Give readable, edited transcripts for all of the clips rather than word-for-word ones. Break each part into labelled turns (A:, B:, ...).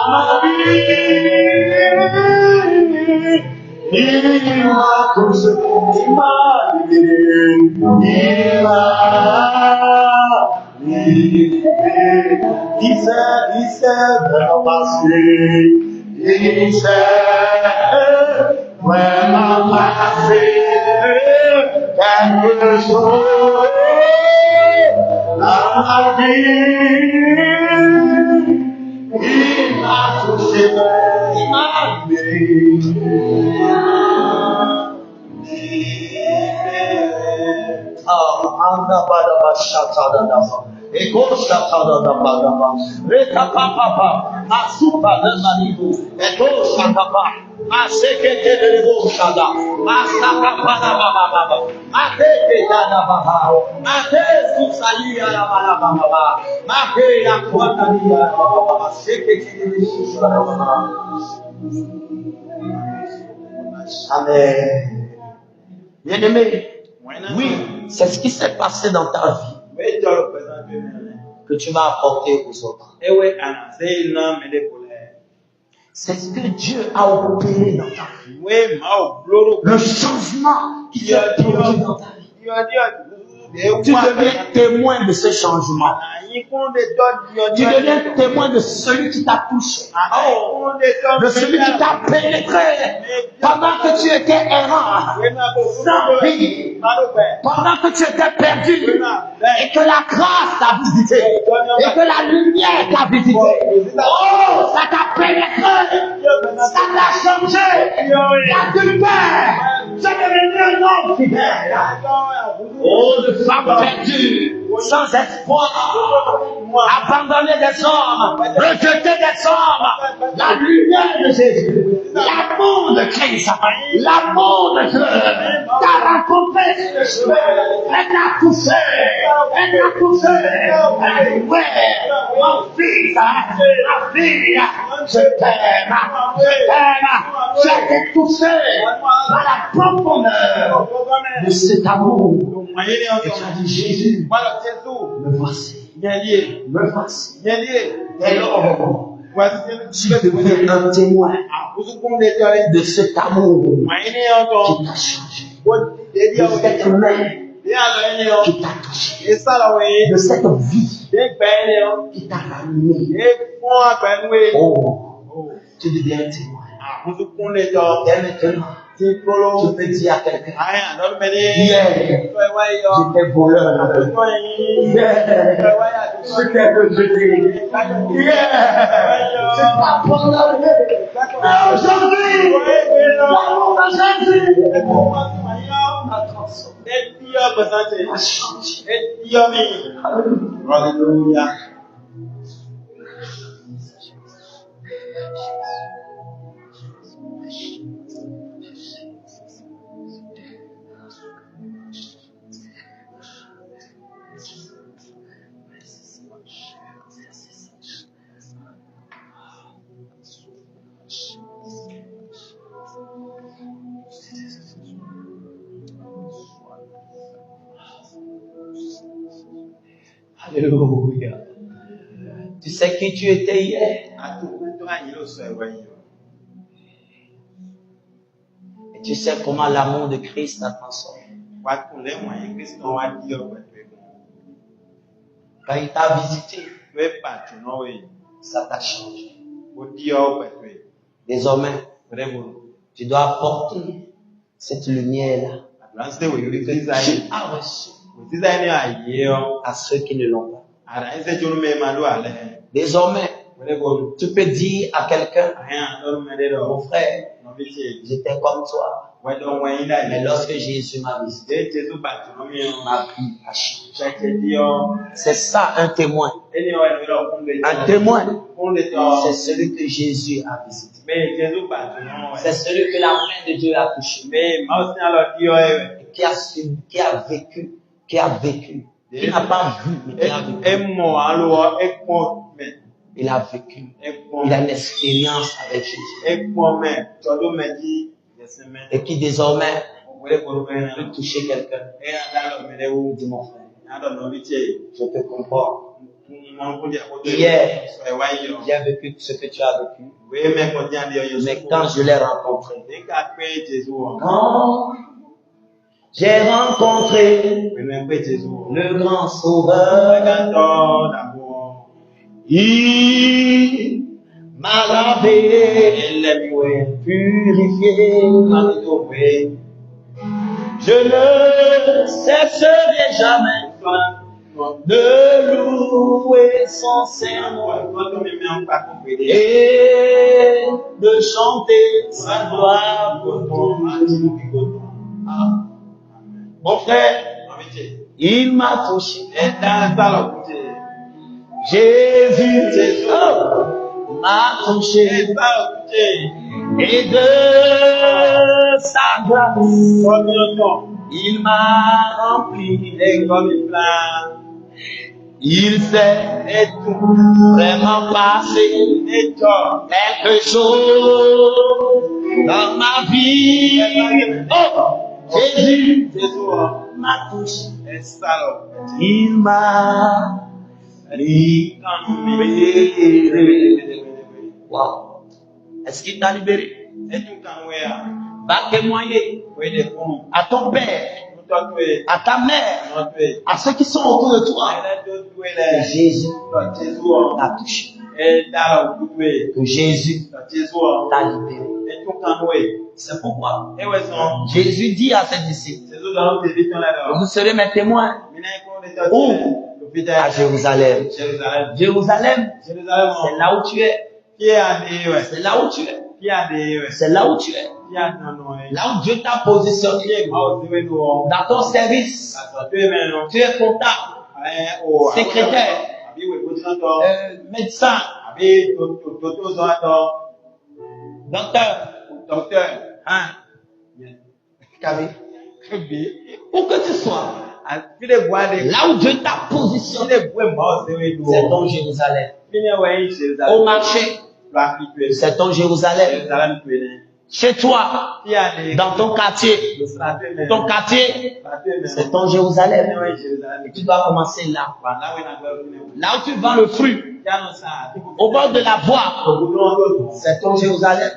A: ma vie. Il m'a touché, il m'a libéré, il m'a libéré. Il sait vraiment passer, il sait vraiment passer quelque chose dans ma vie. Il m'a touché, il m'a libéré. Anda pada bashata dada, ekosta pada dada, reka papa, asupa dada nibu, ekosta papa, asekete debo shada, asaka pada baba, ateke dada baba, ate susali ala baba, ate yakwata dia baba, sekete debo shada baba. Amen. Bien-aimé, oui, c'est ce qui s'est passé dans ta vie que tu vas apporter aux autres. C'est ce que Dieu a opéré dans ta vie. Le changement qui s'est produit dans ta vie. Tu deviens témoin de ce changement. Tu deviens témoin de celui qui t'a touché. De celui qui t'a pénétré pendant que tu étais errant, sans vie, pendant que tu étais perdu, et que la grâce t'a visité, et que la lumière t'a visité. Oh, ça t'a pénétré, ça t'a changé, t'as de peur, tu es devenu un homme fidèle. Oh, de femmes perdues, sans espoir, abandonner des hommes, rejeter des hommes, la lumière de Jésus, l'amour de Christ, l'amour de Dieu, t'as rencontré sur le chemin, elle t'a touché, elle t'a touché, elle dit, ouais, mon fils, ma fille, je t'aime, j'ai été touché par la profondeur de cet amour. Et tu as dit, Jésus, me voici. Me voici. Et alors, tu deviens un témoin de cet amour qui t'a changé. De cette main qui t'a touché. De cette vie qui t'a ramené. Oh, tu deviens un témoin. Et maintenant, tu peux dire à quelqu'un, hier, j'étais voleur. Hier, j'étais rejeté. Hier, j'étais abandonné. Mais aujourd'hui, l'amour de Jésus m'a transformé, m'a changé. Alléluia. Alléluia. Tu sais qui tu étais hier. Et tu sais comment l'amour de Christ t'a transformé. Quand il t'a visité, ça t'a changé. Désormais, tu dois apporter cette lumière-là que tu as reçue à ceux qui ne l'ont pas. Désormais, tu peux dire à quelqu'un, mon frère, j'étais comme toi. Mais lorsque Jésus m'a visité, ma vie a changé. C'est ça un témoin. Un témoin, c'est celui que Jésus a visité. C'est celui que la main de Dieu a touché. Qui a vécu. Qui n'a pas vu, mais qui a vécu. Il a vécu. Il a une expérience avec Jésus. Et qui désormais peut toucher quelqu'un. Dis mon frère, je te comprends. Hier, j'ai vécu ce que tu as vécu. Mais quand je l'ai rencontré, quand j'ai rencontré le grand sauveur, il m'a lavé, purifié, je ne cesserai jamais de louer son Saint-Nom et de chanter sa gloire. Mon frère, il m'a touché. Jésus m'a touché et de sa grâce il m'a rempli. Il s'est vraiment passé quelque chose dans ma vie. Oh, Jésus m'a touché. Il m'a libéré. Wow. Est-ce qu'il t'a libéré? Va témoigner à ton père, à ta mère, à ceux qui sont autour de toi, que Jésus t'a touché, que Jésus t'a libéré. C'est pourquoi Jésus dit à ses disciples, vous serez mes témoins. Où? À Jérusalem. Jérusalem, c'est là où tu es. C'est là où tu es. C'est là où tu es. Là où Dieu t'a positionné. Dans ton service. Tu es comptable, secrétaire, médecin, docteur, hein? Où que tu sois. Là où Dieu t'a positionné, c'est ton Jérusalem. Au marché, c'est ton Jérusalem. Chez toi, dans ton quartier, c'est ton Jérusalem. Et tu dois commencer là. Là où tu vends le fruit, au bord de la voie, c'est ton Jérusalem.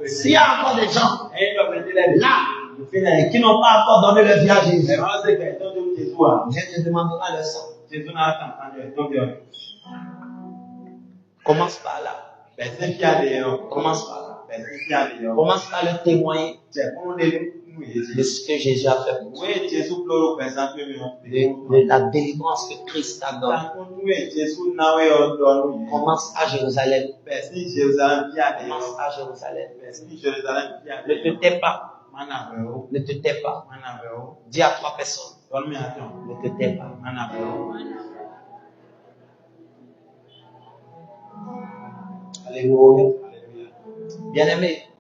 A: S'il y a encore des gens là qui n'ont pas encore donné le vie à Jésus, je te demanderai le sang. Commence par là. Commence par là. Commence par le témoigner de ce que Jésus a fait pour toi. De la délivrance que Christ t'a donnée. Commence à Jérusalem. Commence à Jérusalem. Ne te tais pas. Ne te tais pas. Dis à 3 personnes. Ne te tais pas. Alléluia. Bien-aimé,